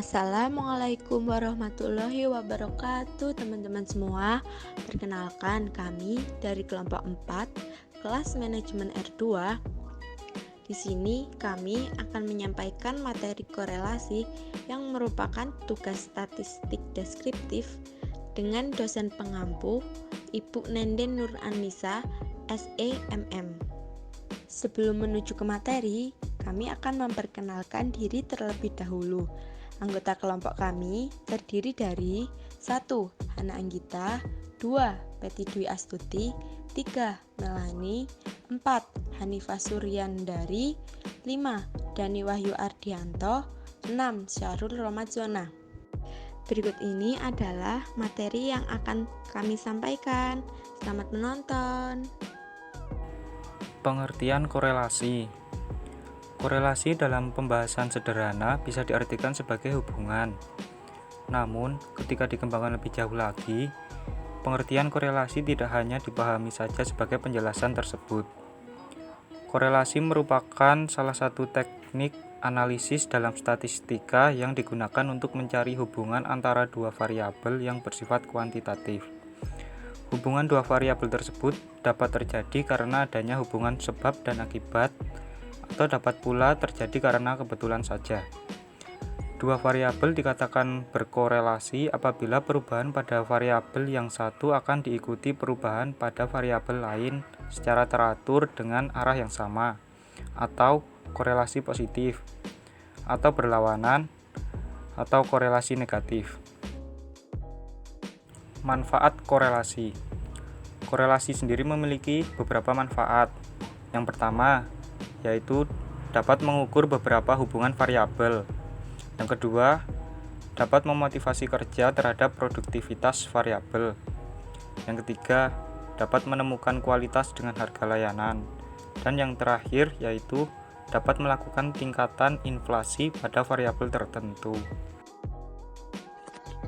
Assalamualaikum warahmatullahi wabarakatuh teman-teman semua. Perkenalkan kami dari kelompok 4 kelas manajemen R2. Di sini kami akan menyampaikan materi korelasi yang merupakan tugas statistik deskriptif dengan dosen pengampu Ibu Nenden Nur Anissa, SEMM. Sebelum menuju ke materi, kami akan memperkenalkan diri terlebih dahulu. Anggota kelompok kami terdiri dari 1. Hana Anggita, 2. Peti Dwi Astuti, 3. Melani, 4. Hanifah Suryandari, 5. Dani Wahyu Ardianto, 6. Syahrul Romadzona. Berikut ini adalah materi yang akan kami sampaikan. Selamat menonton. Pengertian korelasi. Korelasi dalam pembahasan sederhana bisa diartikan sebagai hubungan. Namun, ketika dikembangkan lebih jauh lagi, pengertian korelasi tidak hanya dipahami saja sebagai penjelasan tersebut. Korelasi merupakan salah satu teknik analisis dalam statistika yang digunakan untuk mencari hubungan antara dua variabel yang bersifat kuantitatif. Hubungan dua variabel tersebut dapat terjadi karena adanya hubungan sebab dan akibat, atau dapat pula terjadi karena kebetulan saja. Dua variabel dikatakan berkorelasi apabila perubahan pada variabel yang satu akan diikuti perubahan pada variabel lain secara teratur dengan arah yang sama, atau korelasi positif, atau berlawanan, atau korelasi negatif. Manfaat korelasi. Korelasi sendiri memiliki beberapa manfaat. Yang pertama, yaitu dapat mengukur beberapa hubungan variabel. Yang kedua, dapat memotivasi kerja terhadap produktivitas variabel. Yang ketiga, dapat menemukan kualitas dengan harga layanan. Dan yang terakhir, yaitu dapat melakukan tingkatan inflasi pada variabel tertentu.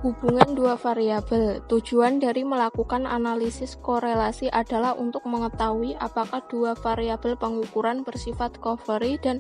Hubungan dua variabel. Tujuan dari melakukan analisis korelasi adalah untuk mengetahui apakah dua variabel pengukuran bersifat covariant dan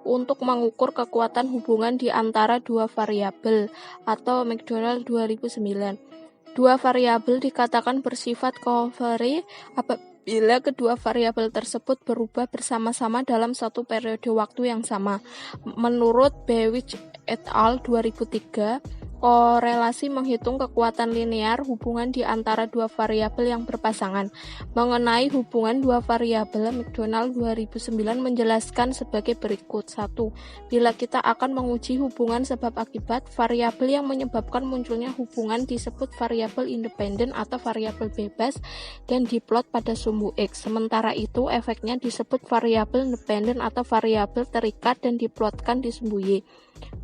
untuk mengukur kekuatan hubungan di antara dua variabel atau McDonald 2009. Dua variabel dikatakan bersifat covariant apabila kedua variabel tersebut berubah bersama-sama dalam satu periode waktu yang sama. Menurut Bewich et al. 2003, korelasi menghitung kekuatan linear hubungan di antara dua variabel yang berpasangan. Mengenai hubungan dua variabel, McDonald 2009 menjelaskan sebagai berikut. 1. Bila kita akan menguji hubungan sebab akibat, variabel yang menyebabkan munculnya hubungan disebut variabel independen atau variabel bebas dan diplot pada sumbu X. Sementara itu, efeknya disebut variabel independen atau variabel terikat dan diplotkan di sumbu Y.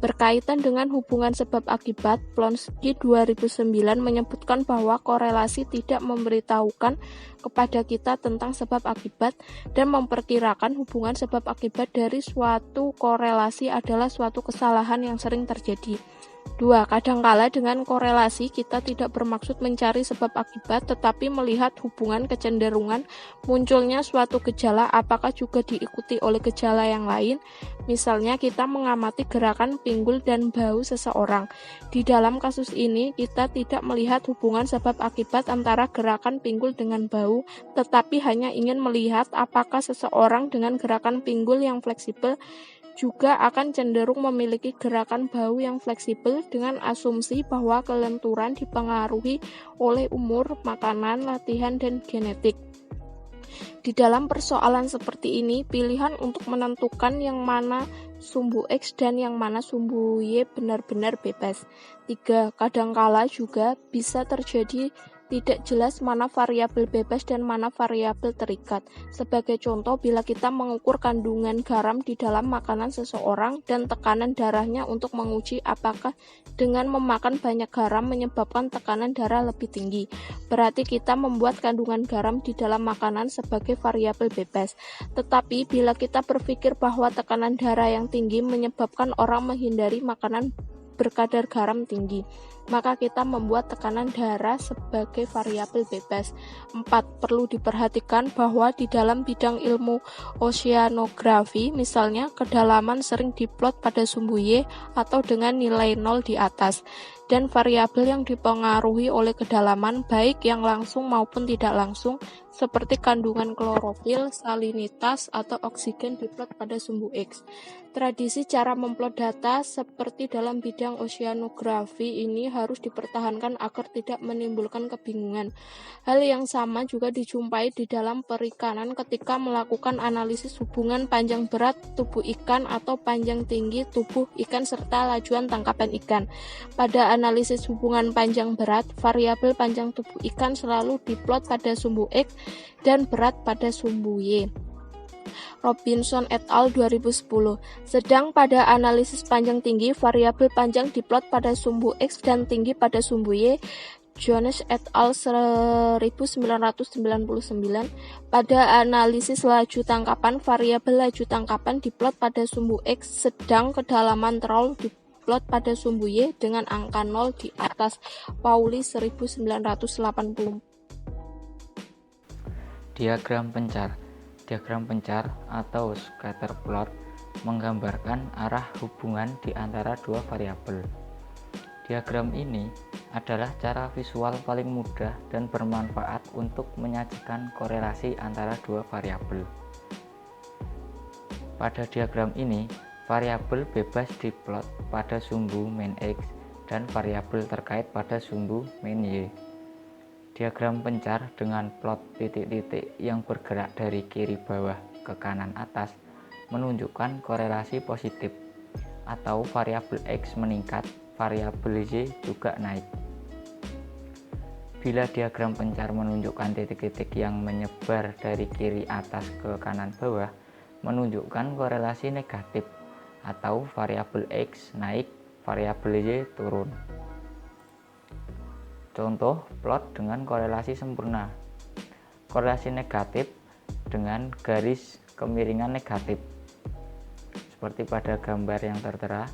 Berkaitan dengan hubungan sebab akibat, Plonsky 2009 menyebutkan bahwa korelasi tidak memberitahukan kepada kita tentang sebab akibat dan memperkirakan hubungan sebab akibat dari suatu korelasi adalah suatu kesalahan yang sering terjadi. 2. Kadangkala dengan korelasi kita tidak bermaksud mencari sebab akibat tetapi melihat hubungan kecenderungan munculnya suatu gejala apakah juga diikuti oleh gejala yang lain. Misalnya kita mengamati gerakan pinggul dan bahu seseorang. Di dalam kasus ini kita tidak melihat hubungan sebab akibat antara gerakan pinggul dengan bahu tetapi hanya ingin melihat apakah seseorang dengan gerakan pinggul yang fleksibel juga akan cenderung memiliki gerakan bahu yang fleksibel dengan asumsi bahwa kelenturan dipengaruhi oleh umur, makanan, latihan, dan genetik. Di dalam persoalan seperti ini, pilihan untuk menentukan yang mana sumbu X dan yang mana sumbu Y benar-benar bebas. 3. Kadangkala juga bisa terjadi tidak jelas mana variabel bebas dan mana variabel terikat. Sebagai contoh, bila kita mengukur kandungan garam di dalam makanan seseorang dan tekanan darahnya untuk menguji apakah dengan memakan banyak garam menyebabkan tekanan darah lebih tinggi, berarti kita membuat kandungan garam di dalam makanan sebagai variabel bebas. Tetapi bila kita berpikir bahwa tekanan darah yang tinggi menyebabkan orang menghindari makanan berkadar garam tinggi, maka kita membuat tekanan darah sebagai variabel bebas. 4. Perlu diperhatikan bahwa di dalam bidang ilmu oceanografi, misalnya, kedalaman sering diplot pada sumbu Y atau dengan nilai 0 di atas, dan variabel yang dipengaruhi oleh kedalaman, baik yang langsung maupun tidak langsung, seperti kandungan klorofil, salinitas, atau oksigen diplot pada sumbu X. Tradisi cara memplot data seperti dalam bidang oceanografi ini harus dipertahankan agar tidak menimbulkan kebingungan. Hal yang sama juga dijumpai di dalam perikanan ketika melakukan analisis hubungan panjang berat tubuh ikan atau panjang tinggi tubuh ikan serta lajuan tangkapan ikan. Pada analisis hubungan panjang berat, variabel panjang tubuh ikan selalu diplot pada sumbu X dan berat pada sumbu Y. Robinson et al. 2010. Sedang pada analisis panjang tinggi, variabel panjang diplot pada sumbu X dan tinggi pada sumbu Y. Jones et al. 1999. Pada analisis laju tangkapan, variabel laju tangkapan diplot pada sumbu X, sedang kedalaman trawl diplot pada sumbu Y dengan angka 0 di atas. Pauli 1980. Diagram pencar. Diagram pencar atau scatter plot menggambarkan arah hubungan di antara dua variabel. Diagram ini adalah cara visual paling mudah dan bermanfaat untuk menyajikan korelasi antara dua variabel. Pada diagram ini, variabel bebas diplot pada sumbu min X dan variabel terkait pada sumbu min Y. Diagram pencar dengan plot titik-titik yang bergerak dari kiri bawah ke kanan atas menunjukkan korelasi positif, atau variabel X meningkat, variabel Y juga naik. Bila diagram pencar menunjukkan titik-titik yang menyebar dari kiri atas ke kanan bawah, menunjukkan korelasi negatif, atau variabel X naik, variabel Y turun. Contoh plot dengan korelasi sempurna. Korelasi negatif dengan garis kemiringan negatif. Seperti pada gambar yang tertera,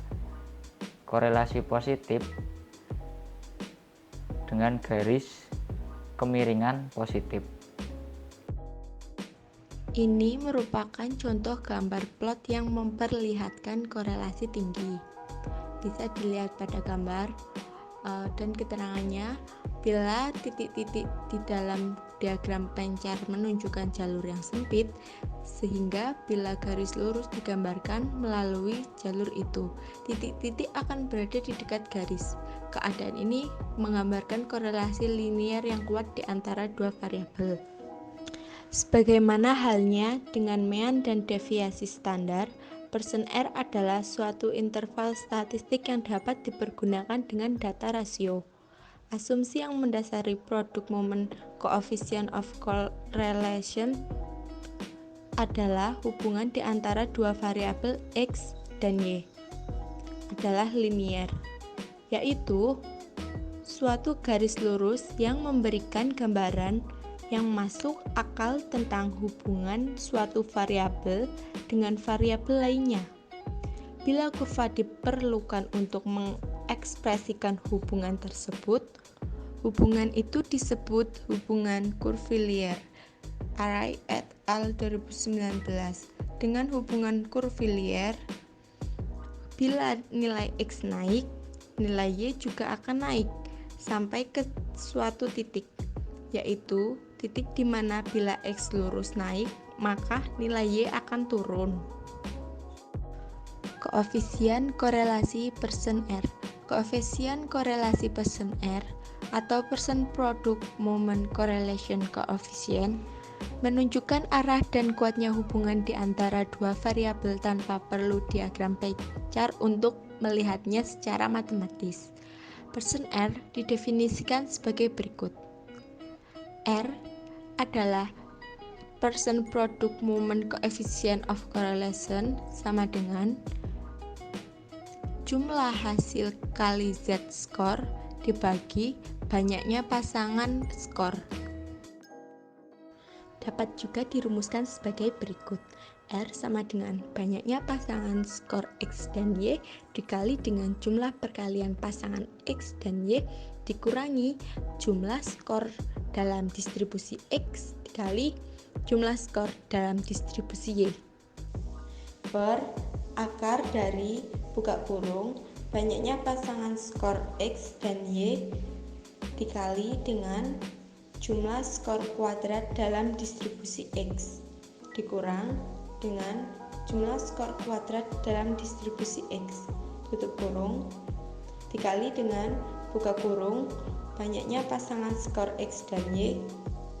korelasi positif dengan garis kemiringan positif. Ini merupakan contoh gambar plot yang memperlihatkan korelasi tinggi. Bisa dilihat pada gambar dan keterangannya, bila titik-titik di dalam diagram pencar menunjukkan jalur yang sempit, sehingga bila garis lurus digambarkan melalui jalur itu, titik-titik akan berada di dekat garis. Keadaan ini menggambarkan korelasi linier yang kuat di antara dua variabel. Sebagaimana halnya dengan mean dan deviasi standar, persen R adalah suatu interval statistik yang dapat dipergunakan dengan data rasio. Asumsi yang mendasari produk moment coefficient of correlation adalah hubungan di antara dua variabel X dan Y adalah linier, yaitu suatu garis lurus yang memberikan gambaran yang masuk akal tentang hubungan suatu variabel dengan variabel lainnya. Bila kurva diperlukan untuk mengekspresikan hubungan tersebut, hubungan itu disebut hubungan Curvilier. Array et al. 2019. Dengan hubungan Curvilier, bila nilai X naik, nilai Y juga akan naik sampai ke suatu titik, yaitu titik di mana bila X lurus naik, maka nilai Y akan turun. Koefisien korelasi persen R. Koefisien korelasi persen R atau persen product moment correlation coefficient menunjukkan arah dan kuatnya hubungan di antara dua variabel tanpa perlu diagram pencar untuk melihatnya secara matematis. Persen R didefinisikan sebagai berikut. R adalah persen product moment coefficient of correlation sama dengan jumlah hasil kali z-score dibagi banyaknya pasangan skor. dapat juga dirumuskan sebagai berikut. R sama dengan banyaknya pasangan skor X dan Y dikali dengan jumlah perkalian pasangan X dan Y dikurangi jumlah skor dalam distribusi X dikali jumlah skor dalam distribusi Y. Per akar dari buka kurung banyaknya pasangan skor X dan Y dikali dengan jumlah skor kuadrat dalam distribusi X dikurang dengan jumlah skor kuadrat dalam distribusi X tutup kurung dikali dengan buka kurung banyaknya pasangan skor X dan Y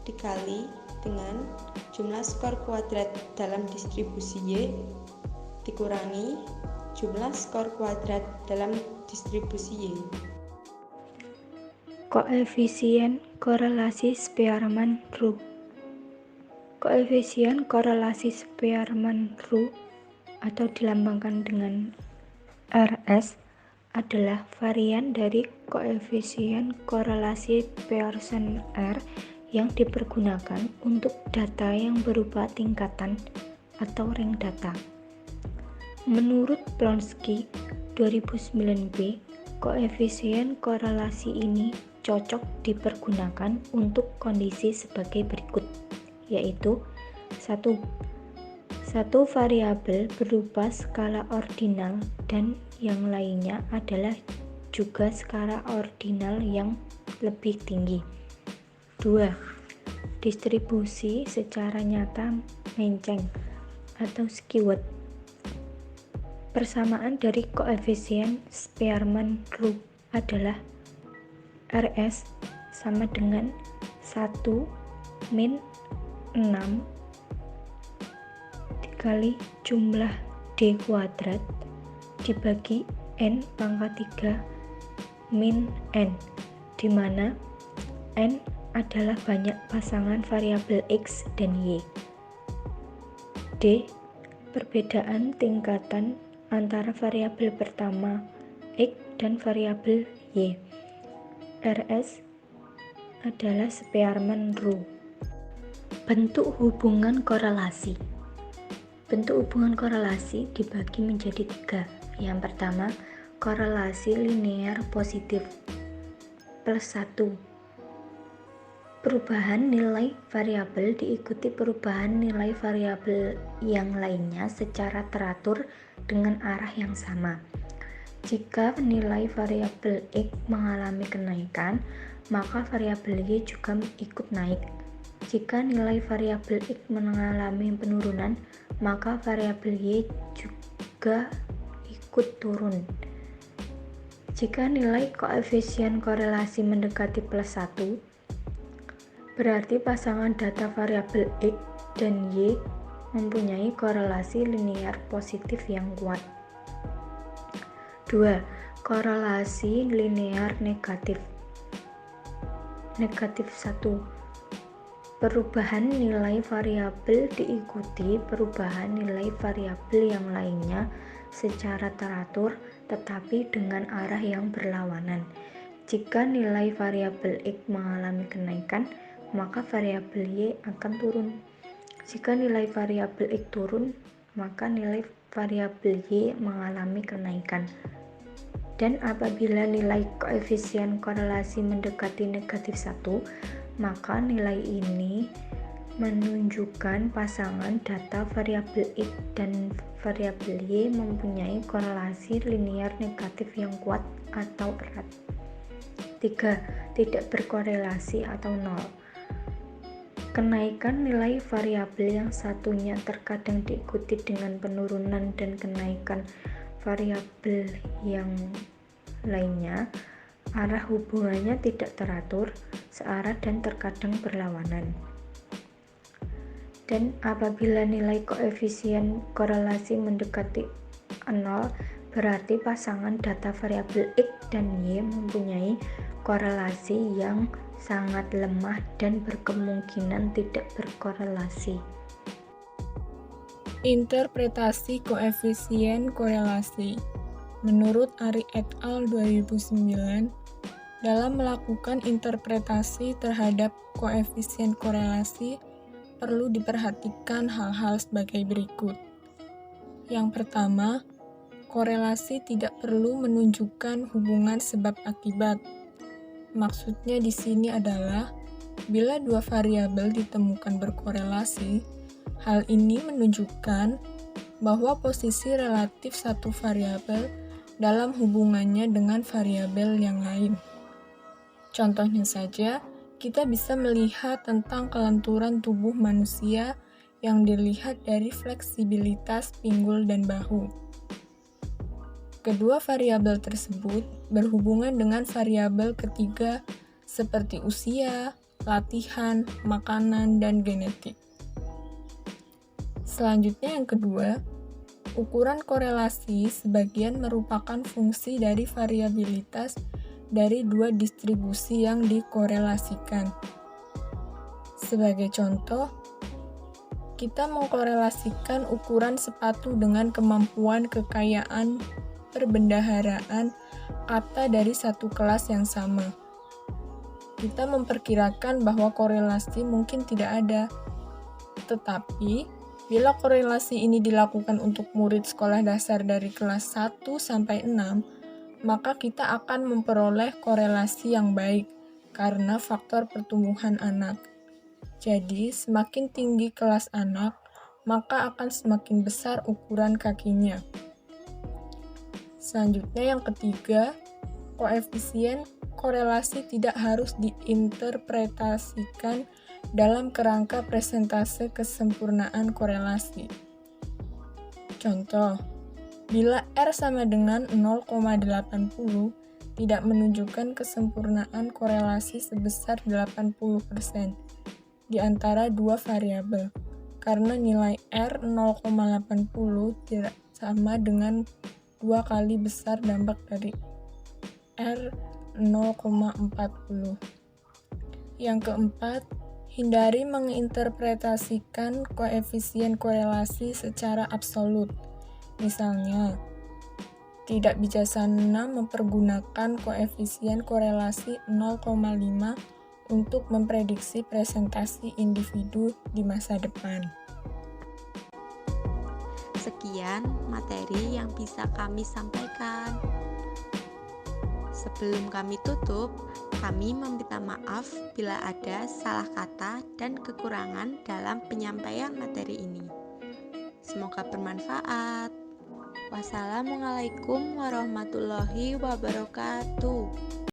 dikali dengan jumlah skor kuadrat dalam distribusi Y dikurangi jumlah skor kuadrat dalam distribusi Y. Koefisien korelasi Spearman-Rue. Koefisien korelasi Spearman-Rue atau dilambangkan dengan RS adalah varian dari koefisien korelasi Pearson R yang dipergunakan untuk data yang berupa tingkatan atau ring data. Menurut Plonsky 2009b, koefisien korelasi ini cocok dipergunakan untuk kondisi sebagai berikut, yaitu 1. Satu variabel berupa skala ordinal dan yang lainnya adalah juga skala ordinal yang lebih tinggi. 2. Distribusi secara nyata menceng atau skewed. Persamaan dari koefisien Spearman-Rue adalah RS sama dengan 1 min 6 dikali jumlah D kuadrat dibagi N pangkat 3 min N, di mana N adalah banyak pasangan variabel X dan Y. D. Perbedaan tingkatan antara variabel pertama X dan variabel Y. RS adalah Spearman-Rue. Bentuk hubungan korelasi. Bentuk hubungan korelasi dibagi menjadi 3. Yang pertama, korelasi linear positif plus 1. Perubahan nilai variabel diikuti perubahan nilai variabel yang lainnya secara teratur dengan arah yang sama. Jika nilai variabel X mengalami kenaikan, maka variabel Y juga ikut naik. Jika nilai variabel X mengalami penurunan, maka variabel Y juga ikut turun. Jika nilai koefisien korelasi mendekati plus 1, berarti pasangan data variabel X dan Y mempunyai korelasi linear positif yang kuat. 2. Korelasi linear negatif. Negatif 1. Perubahan nilai variabel diikuti perubahan nilai variabel yang lainnya secara teratur tetapi dengan arah yang berlawanan. Jika nilai variabel X mengalami kenaikan, maka variabel Y akan turun. Jika nilai variabel X turun, maka nilai variabel Y mengalami kenaikan. Dan apabila nilai koefisien korelasi mendekati negatif 1, maka nilai ini menunjukkan pasangan data variabel X dan variabel Y mempunyai korelasi linear negatif yang kuat atau erat. 3. Tidak berkorelasi atau nol. Kenaikan nilai variabel yang satunya terkadang diikuti dengan penurunan dan kenaikan variabel yang lainnya. Arah hubungannya tidak teratur, searah dan terkadang berlawanan. Dan apabila nilai koefisien korelasi mendekati 0, berarti pasangan data variabel X dan Y mempunyai korelasi yang sangat lemah dan berkemungkinan tidak berkorelasi. Interpretasi koefisien korelasi. Menurut Ari et al. 2009, dalam melakukan interpretasi terhadap koefisien korelasi, perlu diperhatikan hal-hal sebagai berikut. Yang pertama, korelasi tidak perlu menunjukkan hubungan sebab akibat. Maksudnya di sini adalah bila dua variabel ditemukan berkorelasi, hal ini menunjukkan bahwa posisi relatif satu variabel dalam hubungannya dengan variabel yang lain. Contohnya saja, kita bisa melihat tentang kelenturan tubuh manusia yang dilihat dari fleksibilitas pinggul dan bahu. Kedua variabel tersebut berhubungan dengan variabel ketiga seperti usia, latihan, makanan, dan genetik. Selanjutnya yang kedua, ukuran korelasi sebagian merupakan fungsi dari variabilitas dari dua distribusi yang dikorelasikan. Sebagai contoh, kita mengkorelasikan ukuran sepatu dengan kemampuan kekayaan perbendaharaan kata dari satu kelas yang sama. Kita memperkirakan bahwa korelasi mungkin tidak ada, tetapi bila korelasi ini dilakukan untuk murid sekolah dasar dari kelas 1 sampai 6, maka kita akan memperoleh korelasi yang baik karena faktor pertumbuhan anak. Jadi, semakin tinggi kelas anak, maka akan semakin besar ukuran kakinya. Selanjutnya yang ketiga, koefisien korelasi tidak harus diinterpretasikan dalam kerangka presentase kesempurnaan korelasi. Contoh, bila R sama dengan 0,80, tidak menunjukkan kesempurnaan korelasi sebesar 80% di antara dua variabel, karena nilai R 0,80 tidak sama dengan 2 kali besar dampak dari R 0,40. Yang keempat, hindari menginterpretasikan koefisien korelasi secara absolut. Misalnya, tidak bijaksana mempergunakan koefisien korelasi 0,5 untuk memprediksi presentasi individu di masa depan. Sekian materi yang bisa kami sampaikan. Sebelum kami tutup, kami meminta maaf bila ada salah kata dan kekurangan dalam penyampaian materi ini. Semoga bermanfaat. Wassalamualaikum warahmatullahi wabarakatuh.